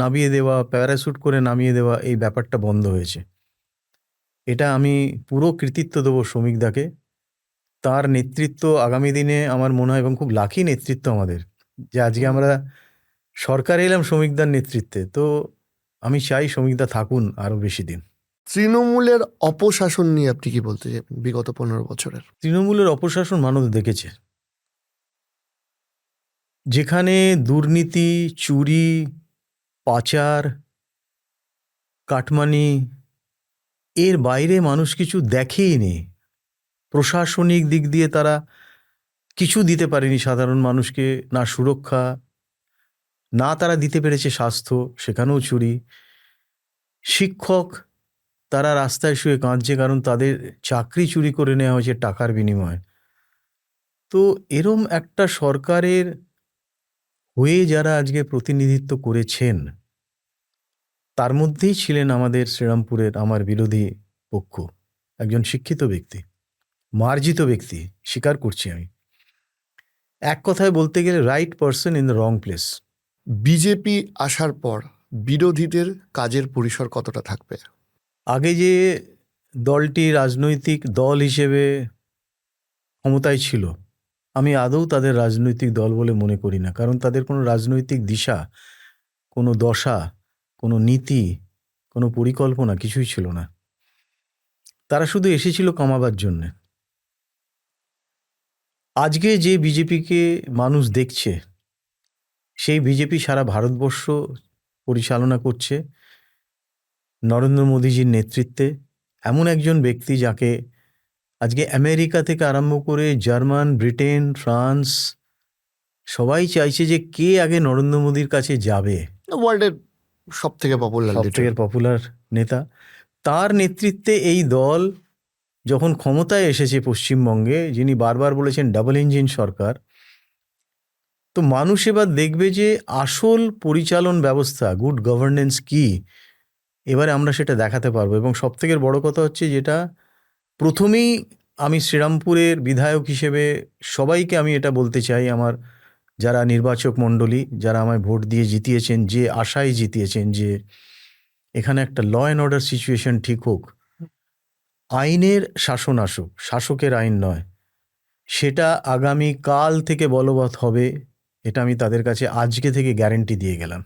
নামিয়ে দেওয়া, প্যারাশুট করে নামিয়ে দেওয়া, এই ব্যাপারটা বন্ধ হয়েছে। এটা আমি পুরো কৃতিত্ব দেবো শ্রমিকদাকে। তার নেতৃত্ব আগামী দিনে আমার মনে হয়, এবং খুব লাকি নেতৃত্ব আমাদের যে আজকে আমরা সরকারে এলাম শ্রমিকদার নেতৃত্বে। তো আমি চাই শ্রমিকদা থাকুন আরও বেশি দিন। তৃণমূলের অপশাসন নিয়ে আপনি কি বলতে চাইবেন বিগত 15 বছরের? তৃণমূলের অপশাসন মানুষ দেখেছে। যেখানে দুর্নীতি, চুরি, পাচার, কাটমানি এর বাইরে মানুষ কিছু দেখেই নি। প্রশাসনিক দিক দিয়ে তারা কিছু দিতে পারেনি সাধারণ মানুষকে, না সুরক্ষা, না তারা দিতে পেরেছে স্বাস্থ্য, সেখানেও চুরি। শিক্ষক, তারা রাস্তায় শুয়ে কাঁদছে কারণ তাদের চাকরি চুরি করে নেওয়া হয়েছে টাকার বিনিময়ে। তো এরম একটা সরকারের হয়ে যারা আজকে প্রতিনিধিত্ব করেছেন, তার মধ্যেই ছিলেন আমাদের শ্রীরামপুরের আমার বিরোধী পক্ষ, একজন শিক্ষিত ব্যক্তি, মার্জিত ব্যক্তি, স্বীকার করছি আমি। এক কথায় বলতে গেলে right person in the wrong place. BJP আসার পর বিরোধীদের কাজের পরিসর কতটা থাকবে? আগে যে দলটি রাজনৈতিক দল হিসেবে ক্ষমতায় ছিল, আমি আদৌ তাদের রাজনৈতিক দল বলে মনে করি না, কারণ তাদের কোনো রাজনৈতিক দিশা, কোনো দশা, কোনো নীতি, কোনো পরিকল্পনা কিছুই ছিল না। তারা শুধু এসেছিল কামাবার জন্যে। আজকে যে বিজেপিকে মানুষ দেখছে, সেই বিজেপি সারা ভারতবর্ষ পরিচালনা করছে নরেন্দ্র মোদীজির নেতৃত্বে। এমন একজন ব্যক্তি যাকে আজকে আমেরিকা থেকে আরম্ভ করে জার্মান, ব্রিটেন, ফ্রান্স সবাই চাইছে যে কে আগে নরেন্দ্র মোদীর কাছে যাবে। ওয়ার্ল্ডের সব থেকে পপুলার সব থেকে পপুলার নেতা, তার নেতৃত্বে এই দল যখন ক্ষমতায় এসেছে পশ্চিমবঙ্গে, যিনি বারবার বলেছেন ডাবল ইঞ্জিন সরকার, তো মানুষ এবার দেখবে যে আসল পরিচালন ব্যবস্থা, গুড গভর্নেন্স কি, এবারে আমরা সেটা দেখাতে পারবো। এবং সব থেকে বড় কথা হচ্ছে, যেটা প্রথমেই আমি শ্রীরামপুরের বিধায়ক হিসেবে সবাইকে আমি এটা বলতে চাই, আমার যারা নির্বাচক মণ্ডলী, যারা আমায় ভোট দিয়ে জিতিয়েছেন, যে আশায় জিতিয়েছেন যে এখানে একটা ল অ্যান্ড অর্ডার সিচুয়েশন ঠিক হোক, আইনের শাসন আসুক, শাসকের আইন নয়, সেটা আগামী কাল থেকে বলবৎ হবে, এটা আমি তাদের কাছে আজকে থেকে গ্যারেন্টি দিয়ে গেলাম।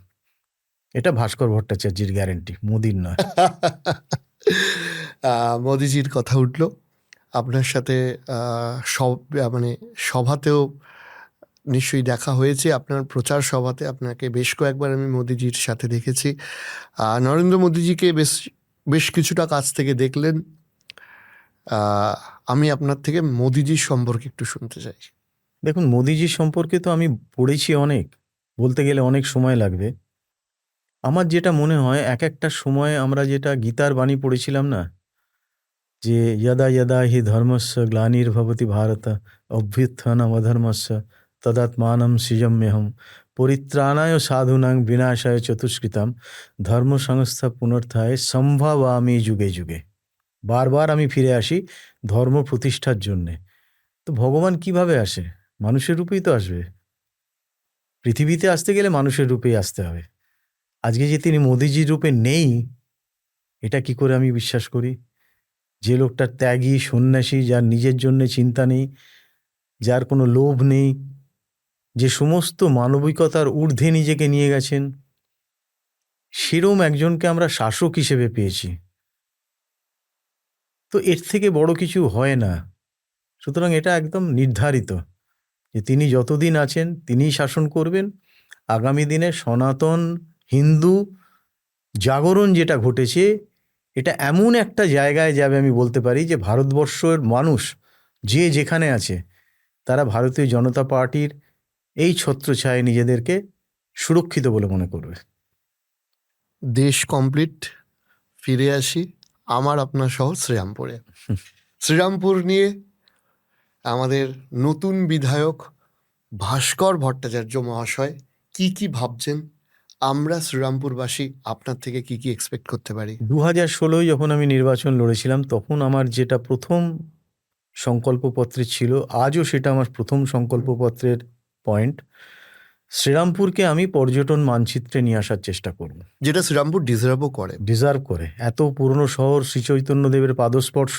এটা ভাস্কর ভট্টাচার্যের গ্যারেন্টি, মোদির নয়। মোদিজির কথা উঠল, আপনার সাথে সব মানে সভাতেও নিশ্চয়ই দেখা হয়েছে, আপনার প্রচার সভাতে আপনাকে বেশ কয়েকবার আমি মোদিজির সাথে দেখেছি। নরেন্দ্র মোদিজিকে বেশ কিছুটা কাছ থেকে দেখলেন। আমি আপনার থেকে মোদিজির সম্পর্কে একটু শুনতে চাই। দেখুন, মোদিজির সম্পর্কে তো আমি পড়েছি অনেক, বলতে গেলে অনেক সময় লাগবে। আমার যেটা মনে হয়, এক একটা সময় আমরা যেটা গীতার বাণী পড়েছিলাম না, যে যদা যদা হি ধর্মস্য গ্লানির্ভবতি ভারত অভ্যুত্থানম অধর্মস্য তদাত্মানম সৃজম্যহম পরিত্রাণায় সাধুনাং বিনাশায় চতুষ্কৃতাম ধর্ম সংস্থা পুনর্থায় সম্ভবামি যুগে যুগে। বারবার আমি ফিরে আসি ধর্ম প্রতিষ্ঠার জন্যে। তো ভগবান কিভাবে আসে? মানুষের রূপেই তো আসবে। পৃথিবীতে আসতে গেলে মানুষের রূপেই আসতে হবে। আজকে যে তিনি মোদিজির রূপে নেই, এটা কি করে আমি বিশ্বাস করি? যে লোকটা ত্যাগী, সন্ন্যাসী, যার নিজের জন্য চিন্তা নেই, যার কোনো লোভ নেই, যে সমস্ত মানবিকতার ঊর্ধ্বে নিজেকে নিয়ে গেছেন, সেরম একজনকে আমরা শাসক হিসেবে পেয়েছি। তো এর থেকে বড় কিছু হয় না। সুতরাং এটা একদম নির্ধারিত যে তিনি যতদিন আছেন তিনিই শাসন করবেন। আগামী দিনে সনাতন হিন্দু জাগরণ যেটা ঘটেছে, এটা এমন একটা জায়গায় যাবে, আমি বলতে পারি যে ভারতবর্ষের মানুষ যে যেখানে আছে, তারা ভারতীয় জনতা পার্টির এই ছত্রছায়ায় নিজেদেরকে সুরক্ষিত বলে মনে করবে। দেশ কমপ্লিট, ফিরে আসি আমার আপনার শহর শ্রীরামপুরে। শ্রীরামপুর নিয়ে আমাদের নতুন বিধায়ক ভাস্কর ভট্টাচার্য মহাশয় কি কি ভাবছেন, আমরা শ্রীরামপুরবাসী আপনার থেকে কি কি এক্সপেক্ট করতে পারি? 2016 যখন আমি নির্বাচন লড়েছিলাম, তখন আমার যেটা প্রথম সংকল্পপত্রে ছিল, আজও সেটা আমার প্রথম সংকল্পপত্রের পয়েন্ট, শ্রীরামপুরকে আমি পর্যটন মানচিত্রে নিয়ে আসার চেষ্টা করব। যেটা শ্রীরামপুর ডিজার্ভও করে। ডিজার্ভ করে। এত পুরনো শহর, শ্রীচৈতন্যদেবের পাদস্পর্শ,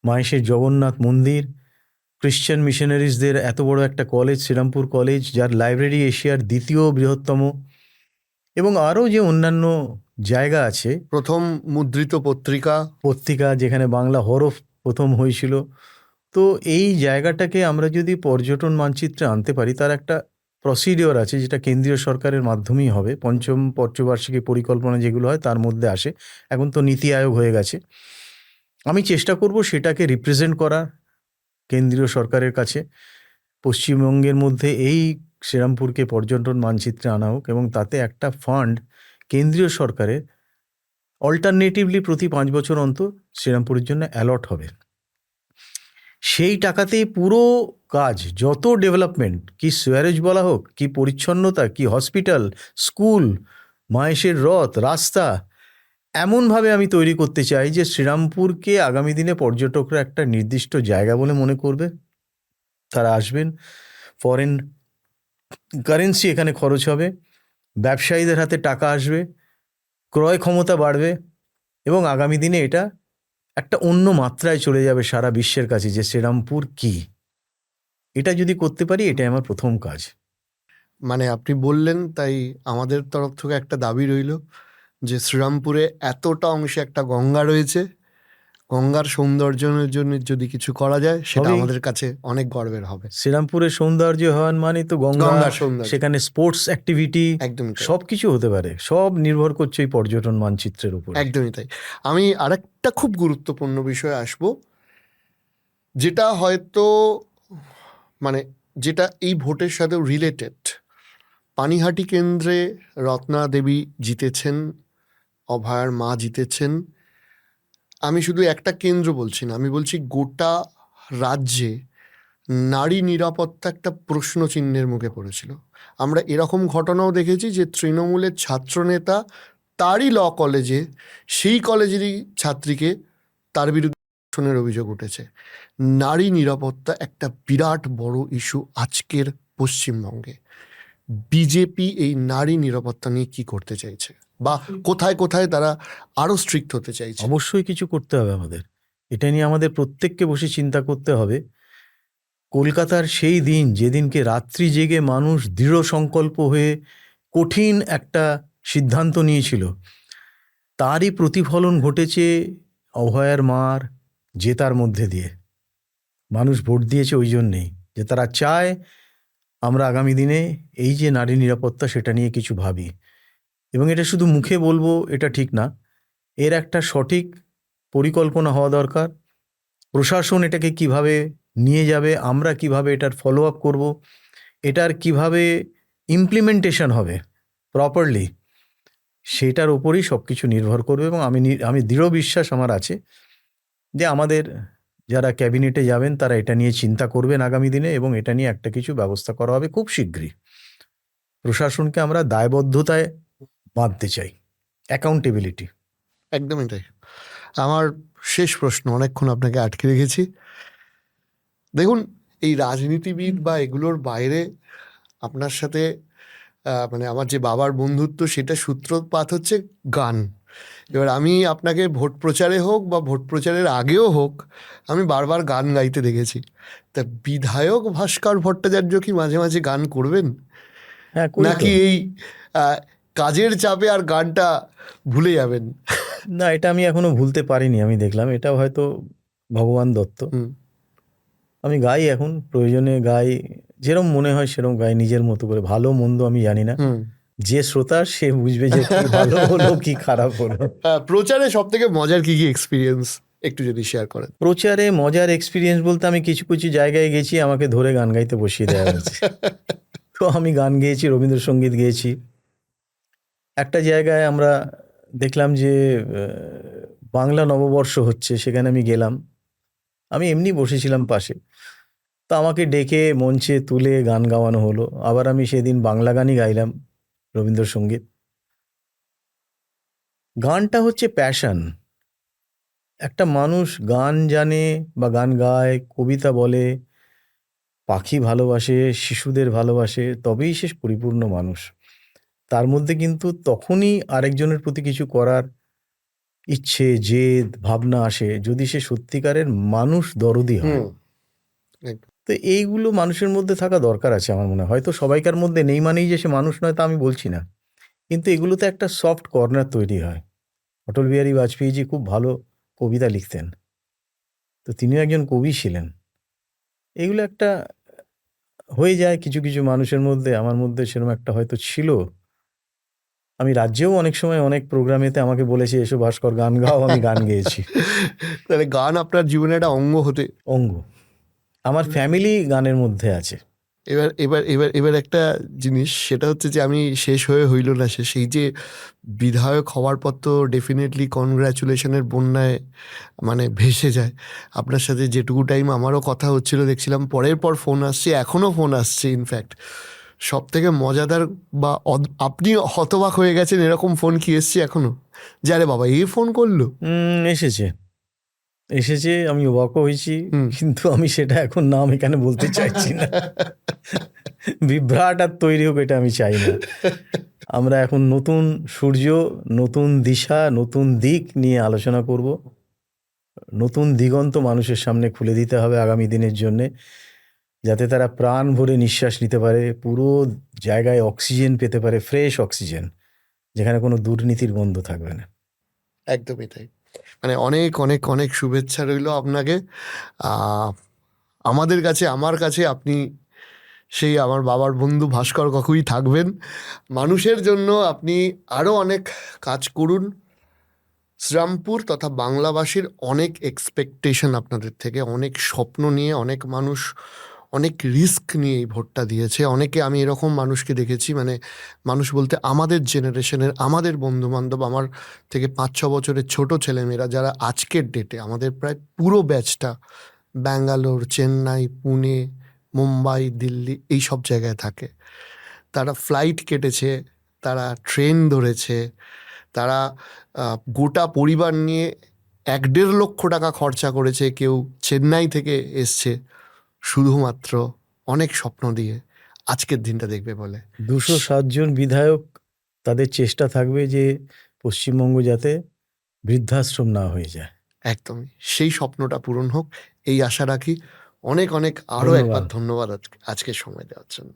মাহেশের জগন্নাথ মন্দির, খ্রিশ্চান মিশনারিজদের এত বড় একটা কলেজ, শ্রীরামপুর কলেজ, যার লাইব্রেরি এশিয়ার দ্বিতীয় বৃহত্তম, এবং আরও যে অন্যান্য জায়গা আছে, প্রথম মুদ্রিত পত্রিকা যেখানে বাংলা হরফ প্রথম হয়েছিল। তো এই জায়গাটাকে আমরা যদি পর্যটন মানচিত্রে আনতে পারি, তার একটা প্রসিডিওর আছে যেটা কেন্দ্রীয় সরকারের মাধ্যমেই হবে, পঞ্চম পঞ্চবার্ষিকী পরিকল্পনা যেগুলো হয় তার মধ্যে আসে। এখন তো নীতি আয়োগ হয়ে গেছে। আমি চেষ্টা করব সেটাকে রিপ্রেজেন্ট করা কেন্দ্রীয় সরকারের কাছে। পশ্চিমবঙ্গের মধ্যে এই শ্রীরামপুরকে পর্যটন মানচিত্রে আনা হোক এবং তাতে একটা ফান্ড কেন্দ্রীয় সরকারের অল্টারনেটিভলি প্রতি 5 বছর অন্তর শ্রীরামপুরের জন্য অ্যালট হবে। সেই টাকাতেই পুরো কাজ, যত ডেভেলপমেন্ট, কি সুয়ারেজ বলা হোক, কি পরিচ্ছন্নতা, কি হসপিটাল, স্কুল, মাহেশের রথ, রাস্তা, এমনভাবে আমি তৈরি করতে চাই যে শ্রীরামপুরকে আগামী দিনে পর্যটকরা একটা নির্দিষ্ট জায়গা বলে মনে করবে। তারা আসবেন, ফরেন কারেন্সি এখানে খরচ হবে, ব্যবসায়ীদের হাতে টাকা আসবে, ক্রয় ক্ষমতা বাড়বে এবং আগামী দিনে এটা একটা অন্য মাত্রায় চলে যাবে সারা বিশ্বের কাছে যে শ্রীরামপুর কি। এটা যদি করতে পারি, এটাই আমার প্রথম কাজ। মানে আপনি বললেন, তাই আমাদের তরফ থেকে একটা দাবি রইল যে শ্রীরামপুরে এতটা অংশে একটা গঙ্গা রয়েছে, গঙ্গার সৌন্দর্যের জন্য যদি কিছু করা যায় সেটা হবেই। আমাদের কাছে অনেক গর্বের হবে। শ্রীরামপুরের সৌন্দর্য হওয়ার মানে তো গঙ্গা, গঙ্গার সৌন্দর্য সেখানে স্পোর্টস অ্যাক্টিভিটি, একদমই তাই, সব কিছু হতে পারে। সব নির্ভর করছে এই পর্যটন মানচিত্রের উপর। একদমই তাই। আমি আরেকটা খুব গুরুত্বপূর্ণ বিষয়ে আসবো, যেটা হয়তো মানে যেটা এই ভোটের সাথেও রিলেটেড। পানিহাটি কেন্দ্রে রত্না দেবী জিতেছেন, অভয়ার মা জিতেছেন। আমি শুধু একটা কেন্দ্র বলছি না, আমি বলছি গোটা রাজ্যে নারী নিরাপত্তা একটা প্রশ্ন চিহ্নের মুখে পড়েছিল। আমরা এরকম ঘটনাও দেখেছি যে তৃণমূলের ছাত্রনেতা তারই ল কলেজে, সেই কলেজেরই ছাত্রীকে তার বিরুদ্ধে ধর্ষণের অভিযোগ উঠেছে। নারী নিরাপত্তা একটা বিরাট বড় ইস্যু আজকের পশ্চিমবঙ্গে। বিজেপি এই নারী নিরাপত্তা নিয়ে কি করতে চাইছে, বা কোথায় কোথায় তারা আরো স্ট্রিক্ট হতে চাইছে? অবশ্যই কিছু করতে হবে আমাদের। এটা নিয়ে আমাদের প্রত্যেককে বসে চিন্তা করতে হবে। কলকাতার সেই দিন যেদিনকে রাত্রি জেগে মানুষ দৃঢ় সংকল্প হয়ে কঠিন একটা সিদ্ধান্ত নিয়েছিল, তারই প্রতিফলন ঘটেছে অভয়ার মার জেতার মধ্যে দিয়ে। মানুষ ভোট দিয়েছে ওই জন্যেই যে তারা চায় আমরা আগামী দিনে এই যে নারী নিরাপত্তা সেটা নিয়ে কিছু ভাবি। এবং এটা শুধু মুখে বলবো এটা ঠিক না, এর একটা সঠিক পরিকল্পনা হওয়া দরকার। প্রশাসন এটাকে কিভাবে নিয়ে যাবে, আমরা কিভাবে এটার ফলো আপ করবো, এটার কিভাবে ইমপ্লিমেন্টেশন হবে প্রপারলি, সেটার উপরই সব কিছু নির্ভর করবে। এবং আমি দৃঢ় বিশ্বাস আমার আছে যে আমাদের যারা ক্যাবিনেটে যাবেন তারা এটা নিয়ে চিন্তা করবেন আগামী দিনে এবং এটা নিয়ে একটা কিছু ব্যবস্থা করা হবে খুব শীঘ্রই। প্রশাসনকে আমরা দায়বদ্ধতায় বাঁধতে চাই, অ্যাকাউন্টেবিলিটি। একদমই তাই। আমার শেষ প্রশ্ন, অনেকক্ষণ আপনাকে আটকে রেখেছি। দেখুন, এই রাজনীতিবিদ বা এগুলোর বাইরে আপনার সাথে মানে আমার যে বাবার বন্ধুত্ব, সেটা সূত্রপাত হচ্ছে গান। এবার আমি আপনাকে ভোট প্রচারে হোক বা ভোট প্রচারের আগেও হোক, আমি বারবার গান গাইতে দেখেছি। তা বিধায়ক ভাস্কর ভট্টাচার্য কি মাঝে মাঝে গান করবেন, হ্যাঁ, করি তো। নাকি এই কাজের চাপে আর গানটা ভুলে যাবেন? না, এটা আমি এখনো ভুলতে পারিনি। আমি দেখলাম এটা হয়তো ভগবান দত্ত। হুম, আমি গাই, এখন প্রয়োজনে গাই, যেরম মনে হয় সেরম গাই নিজের মতো করে। ভালো মন্দ আমি জানি না, হুম। যে শ্রোতা সে বুঝবে যে কি ভালো হলো কি খারাপ হলো। প্রচারে সব থেকে মজার কি কি এক্সপিরিয়েন্স একটু যদি শেয়ার করেন? প্রচারে মজার এক্সপিরিয়েন্স বলতে আমি কিছু কিছু জায়গায় গেছি, আমাকে ধরে গান গাইতে বসিয়ে দেওয়া হয়েছে। তো আমি গান গেয়েছি, রবীন্দ্রসঙ্গীত গেয়েছি। একটা জায়গায় আমরা দেখলাম যে বাংলা নববর্ষ হচ্ছে, সেখানে আমি গেলাম। আমি এমনি বসেছিলাম পাশে, তো আমাকে ডেকে মঞ্চে তুলে গান গাওয়ানো হলো। আবার আমি সেদিন বাংলা গানই গাইলাম, রবীন্দ্রসঙ্গীত। গানটা হচ্ছে প্যাশন। একটা মানুষ গান জানে বা গান গায়, কবিতা বলে, পাখি ভালোবাসে, শিশুদের ভালোবাসে, তবেই সে পরিপূর্ণ মানুষ। তার মধ্যে কিন্তু তখনই আরেকজনের প্রতি কিছু করার ইচ্ছে, জেদ, ভাবনা আসে যদি সে সত্যিকারের মানুষ দরদি হয়। তো এইগুলো মানুষের মধ্যে থাকা দরকার আছে আমার মনে হয়। হয়তো সবাইকার মধ্যে নেই মানেই যে সে মানুষ নয় তা আমি বলছি না, কিন্তু এগুলোতে একটা সফট কর্নার তৈরি হয়। অটল বিহারী বাজপেয়ীজি খুব ভালো কবিতা লিখতেন, তো তিনিও একজন কবি ছিলেন। এগুলো একটা হয়ে যায় কিছু কিছু মানুষের মধ্যে, আমার মধ্যে সেরকম একটা হয়তো ছিল। আমি রাজ্যেও অনেক সময় অনেক প্রোগ্রামেতে আমাকে বলেছে এসো ভাস্কর গান গাও, আমি গান গেয়েছি। তাহলে গান আপনার জীবনে একটা অঙ্গ হতে। অঙ্গ, আমার ফ্যামিলি গানের মধ্যে আছে। এবার এবার এবার এবার একটা জিনিস, সেটা হচ্ছে যে আমি শেষ হয়ে হইল না শেষ, এই যে বিধায়ক হওয়ার পর তো ডেফিনেটলি কনগ্র্যাচুলেশনের বন্যায় মানে ভেসে যায়। আপনার সাথে যেটুকু টাইম আমারও কথা হচ্ছিল দেখছিলাম পরের পর ফোন আসছে, এখনও ফোন আসছে। ইনফ্যাক্ট সব থেকে মজাদার বা আপনি হতবাক হয়ে গেছেন এরকম ফোন কি এসছে এখনো, যে আরে বাবা এই ফোন করলো? এসেছে এসেছে, আমি অবাকও হয়েছি, হুম। কিন্তু আমি সেটা এখন নাম এখানে বলতে চাইছি না। বিভ্রাট আর তৈরি হোক এটা আমি চাই না। আমরা এখন নতুন সূর্য, নতুন দিশা, নতুন দিক নিয়ে আলোচনা করব। নতুন দিগন্ত মানুষের সামনে খুলে দিতে হবে আগামী দিনের জন্যে, যাতে তারা প্রাণ ভরে নিঃশ্বাস নিতে পারে, পুরো জায়গায় অক্সিজেন পেতে পারে, ফ্রেশ অক্সিজেন, যেখানে কোনো দুর্নীতির গন্ধ থাকবে না। একদমই তাই। মানে অনেক অনেক অনেক শুভেচ্ছা রইল আপনাকে। আমাদের কাছে, আমার কাছে আপনি সেই আমার বাবার বন্ধু ভাস্কর কাকুই থাকবেন। মানুষের জন্য আপনি আরও অনেক কাজ করুন। শ্রীরামপুর তথা বাংলাভাষীর অনেক এক্সপেকটেশন আপনাদের থেকে, অনেক স্বপ্ন নিয়ে অনেক মানুষ অনেক রিস্ক নিয়ে এই ভোটটা দিয়েছে। অনেকে, আমি এরকম মানুষকে দেখেছি, মানে মানুষ বলতে আমাদের জেনারেশনের, আমাদের বন্ধুবান্ধব, আমার থেকে 5-6 বছরের ছোট ছেলেমেয়েরা, যারা আজকের ডেটে আমাদের প্রায় পুরো ব্যাচটা ব্যাঙ্গালোর, চেন্নাই, পুনে, মুম্বাই, দিল্লি এই সব জায়গায় থাকে। তারা ফ্লাইট কেটেছে, তারা ট্রেন ধরেছে, তারা গোটা পরিবার নিয়ে 1-1.5 লক্ষ টাকা খরচা করেছে, কেউ চেন্নাই থেকে এসছে শুধুমাত্র অনেক স্বপ্ন দিয়ে আজকের দিনটা দেখবে বলে। 207 জন বিধায়ক, তাদের চেষ্টা থাকবে যে পশ্চিমবঙ্গ যাতে বৃদ্ধাশ্রম না হয়ে যায়। একদমই সেই স্বপ্নটা পূরণ হোক এই আশা রাখি। অনেক অনেক আরও ধন্যবাদ। একবার ধন্যবাদ আজকে সময় দেওয়ার জন্য।